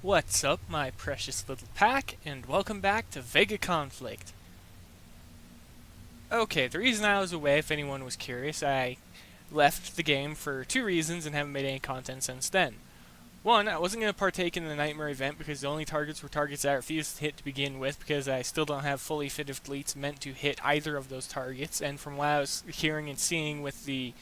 What's up, my precious little pack, and welcome back to VEGA Conflict. Okay, the reason I was away, if anyone was curious, I left the game for two reasons and haven't made any content since then. One, I wasn't going to partake in the Nightmare event because the only targets were targets I refused to hit to begin with because I still don't have fully fitted fleets meant to hit either of those targets, and from what I was hearing and seeing with the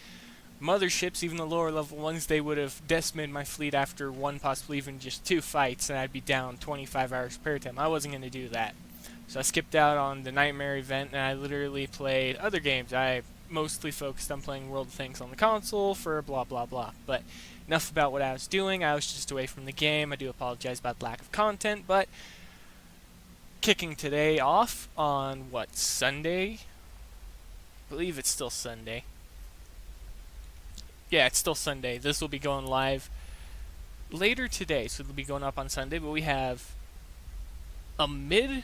motherships, even the lower level ones, they would have decimated my fleet after one, possibly even just two fights, and I'd be down 25 hours repair time. I wasn't going to do that. So I skipped out on the Nightmare event, and I literally played other games. I mostly focused on playing World of Tanks on the console for blah blah blah. But enough about what I was doing. I was just away from the game. I do apologize about the lack of content, but kicking today off on, what, Sunday? I believe it's still Sunday. Yeah, it's still Sunday. This will be going live later today, so it'll be going up on Sunday, but we have a mid-month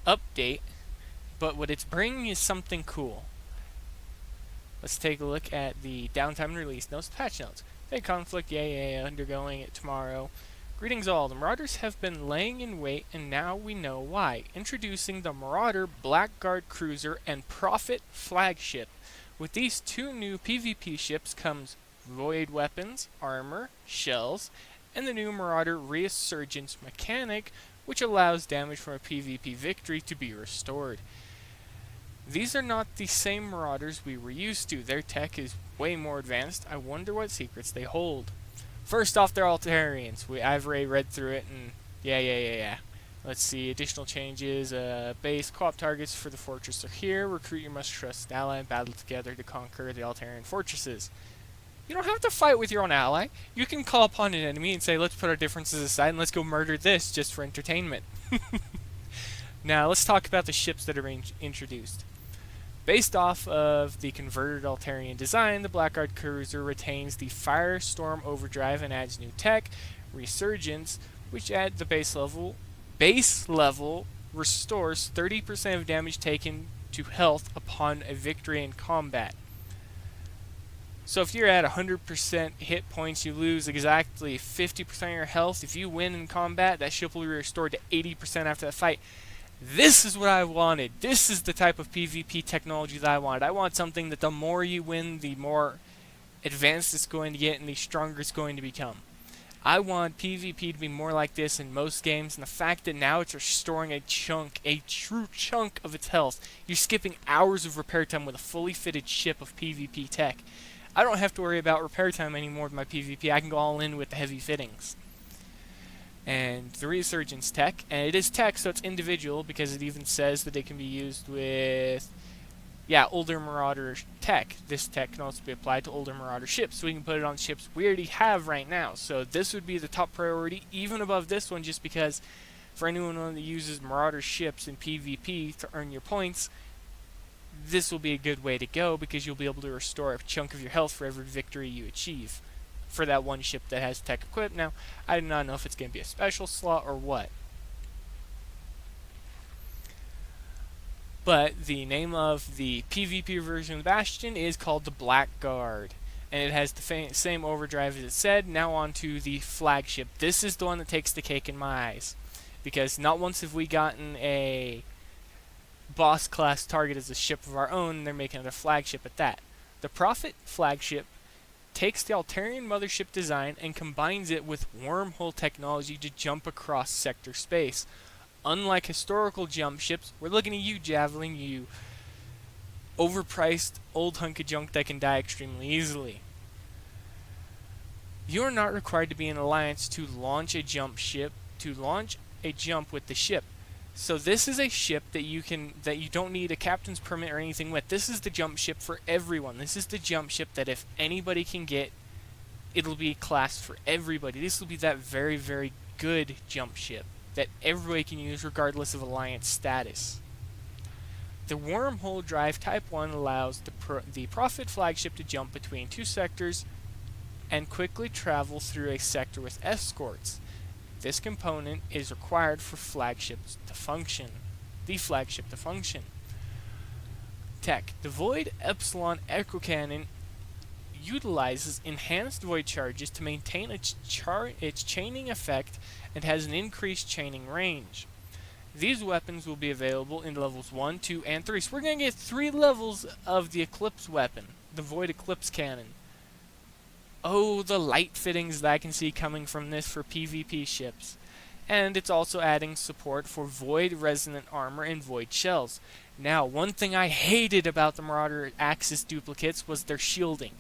update, but what it's bringing is something cool. Let's take a look at the downtime release notes, patch notes. Hey, conflict, undergoing it tomorrow. Greetings all, the Marauders have been laying in wait, and now we know why. Introducing the Marauder Blackguard cruiser and Prophet flagship. With these two new PvP ships comes void weapons, armor, shells, and the new Marauder Resurgence mechanic, which allows damage from a PvP victory to be restored. These are not the same Marauders we were used to. Their tech is way more advanced. I wonder what secrets they hold. First off, they're Altarians. I've already read through it, and yeah. Let's see, additional changes, base co-op targets for the fortress are here. Recruit your must trust ally and battle together to conquer the Altarian fortresses. You don't have to fight with your own ally. You can call upon an enemy and say, let's put our differences aside and let's go murder this just for entertainment. Now, let's talk about the ships that are introduced. Based off of the converted Altarian design, the Blackguard cruiser retains the Firestorm overdrive and adds new tech, Resurgence, which at the base level restores 30% of damage taken to health upon a victory in combat. So if you're at 100% hit points, you lose exactly 50% of your health. If you win in combat, that ship will be restored to 80% after that fight. This is what I wanted. This is the type of PvP technology that I wanted. I want something that the more you win, the more advanced it's going to get and the stronger it's going to become. I want PvP to be more like this in most games, and the fact that now it's restoring a true chunk of its health. You're skipping hours of repair time with a fully fitted ship of PvP tech. I don't have to worry about repair time anymore with my PvP. I can go all in with the heavy fittings. And the Resurgence tech, and it is tech, so it's individual, because it even says that it can be used with older Marauder tech. This tech can also be applied to older Marauder ships, so we can put it on ships we already have right now. So this would be the top priority, even above this one, just because for anyone that uses Marauder ships in PvP to earn your points, this will be a good way to go, because you'll be able to restore a chunk of your health for every victory you achieve for that one ship that has tech equipped. Now, I do not know if it's going to be a special slot or what. But the name of the PvP version of the Bastion is called the Blackguard, and it has the same overdrive as it said. Now on to the flagship. This is the one that takes the cake in my eyes, because not once have we gotten a boss class target as a ship of our own, and they're making it a flagship at that. The Prophet flagship takes the Altarian mothership design and combines it with Wormhole technology to jump across sector space. Unlike historical jump ships, we're looking at you, Javelin, you overpriced old hunk of junk that can die extremely easily. You're not required to be in alliance to launch a jump with the ship. So this is a ship that you don't need a captain's permit or anything with. This is the jump ship for everyone. This is the jump ship that if anybody can get, it'll be classed for everybody. This will be that very, very good jump ship that everybody can use regardless of alliance status. The Wormhole drive Type 1 allows the Prophet flagship to jump between two sectors and quickly travel through a sector with escorts. This component is required for flagships to function. The flagship to function. Tech. The Void Epsilon Echo Cannon utilizes enhanced void charges to maintain its chaining effect and has an increased chaining range. These weapons will be available in levels 1, 2, and 3. So we're going to get 3 levels of the Eclipse weapon, the Void Eclipse Cannon. Oh, the light fittings that I can see coming from this for PvP ships. And it's also adding support for Void Resonant Armor and Void Shells. Now, one thing I hated about the Marauder Axis duplicates was their shielding.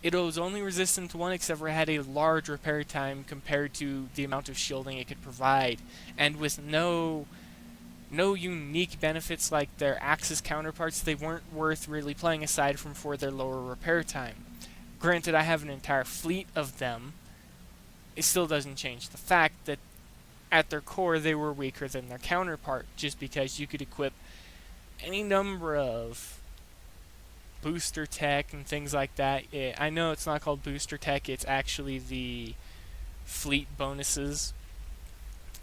It was only resistant to 1 except for it had a large repair time compared to the amount of shielding it could provide. And with no unique benefits like their Axis counterparts, they weren't worth really playing aside from for their lower repair time. Granted, I have an entire fleet of them. It still doesn't change the fact that at their core they were weaker than their counterpart, just because you could equip any number of booster tech and things like that. I know it's not called booster tech, it's actually the fleet bonuses.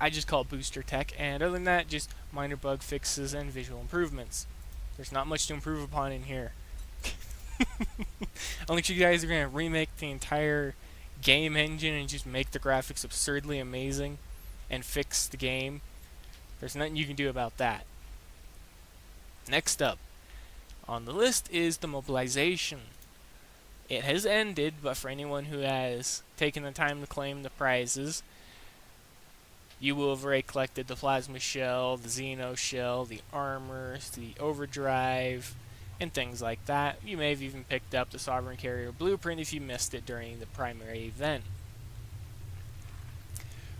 I just call it booster tech, and other than that, just minor bug fixes and visual improvements. There's not much to improve upon in here. Unless you guys are going to remake the entire game engine and just make the graphics absurdly amazing and fix the game, there's nothing you can do about that. Next up on the list is the Mobilization. It has ended, but for anyone who has taken the time to claim the prizes, you will have already collected the Plasma Shell, the Xeno Shell, the Armors, the Overdrive, and things like that. You may have even picked up the Sovereign Carrier Blueprint if you missed it during the primary event.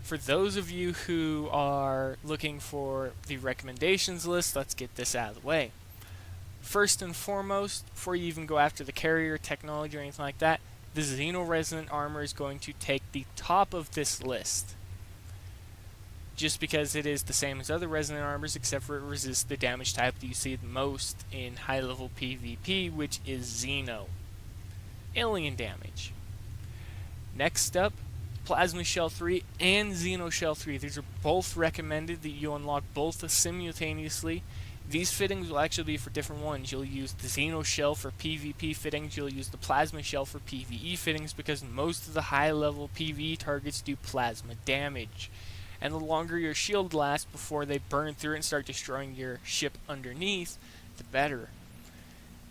For those of you who are looking for the recommendations list, let's get this out of the way. First and foremost, before you even go after the carrier technology or anything like that, the Xeno Resonant Armor is going to take the top of this list. Just because it is the same as other Resonant Armors, except for it resists the damage type that you see the most in high-level PvP, which is Xeno. Alien damage. Next up, Plasma Shell 3 and Xeno Shell 3. These are both recommended that you unlock both simultaneously. These fittings will actually be for different ones. You'll use the Xeno Shell for PvP fittings, you'll use the Plasma Shell for PvE fittings, because most of the high-level PvE targets do plasma damage. And the longer your shield lasts before they burn through it and start destroying your ship underneath, the better.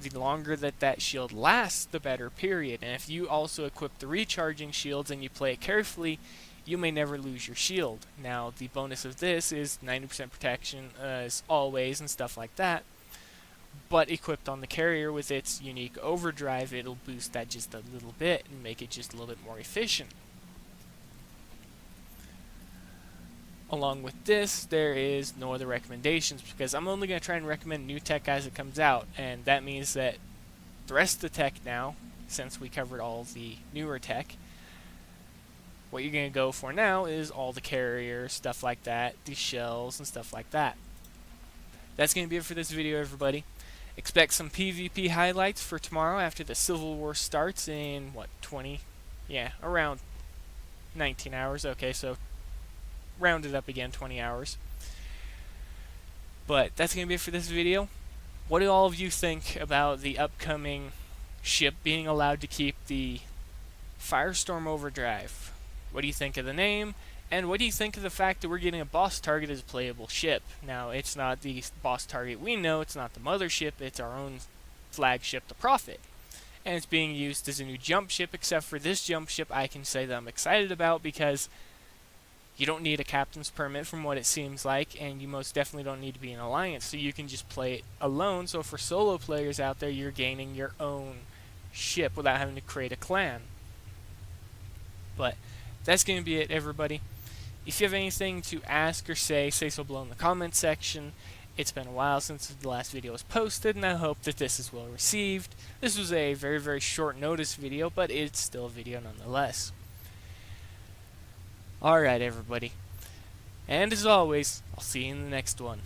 The longer that shield lasts, the better, period. And if you also equip the recharging shields and you play it carefully, you may never lose your shield. Now, the bonus of this is 90% protection as always and stuff like that. But equipped on the carrier with its unique overdrive, it'll boost that just a little bit and make it just a little bit more efficient. Along with this, there is no other recommendations, because I'm only going to try and recommend new tech as it comes out, and that means that the rest of the tech now, since we covered all the newer tech, what you're going to go for now is all the carriers, stuff like that, the shells, and stuff like that. That's going to be it for this video, everybody. Expect some PvP highlights for tomorrow after the Civil War starts in, what, 20? Yeah, around 19 hours. Okay, so round it up again, 20 hours. But that's going to be it for this video. What do all of you think about the upcoming ship being allowed to keep the Firestorm Overdrive? What do you think of the name? And what do you think of the fact that we're getting a boss target as a playable ship? Now, it's not the boss target we know, it's not the mothership, it's our own flagship, the Prophet. And it's being used as a new jump ship, except for this jump ship I can say that I'm excited about, because you don't need a captain's permit from what it seems like, and you most definitely don't need to be an alliance, so you can just play it alone. So for solo players out there, you're gaining your own ship without having to create a clan. But that's going to be it, everybody. If you have anything to ask or say so below in the comment section. It's been a while since the last video was posted, and I hope that this is well received. This was a very, very short notice video, but it's still a video nonetheless. Alright, everybody. And as always, I'll see you in the next one.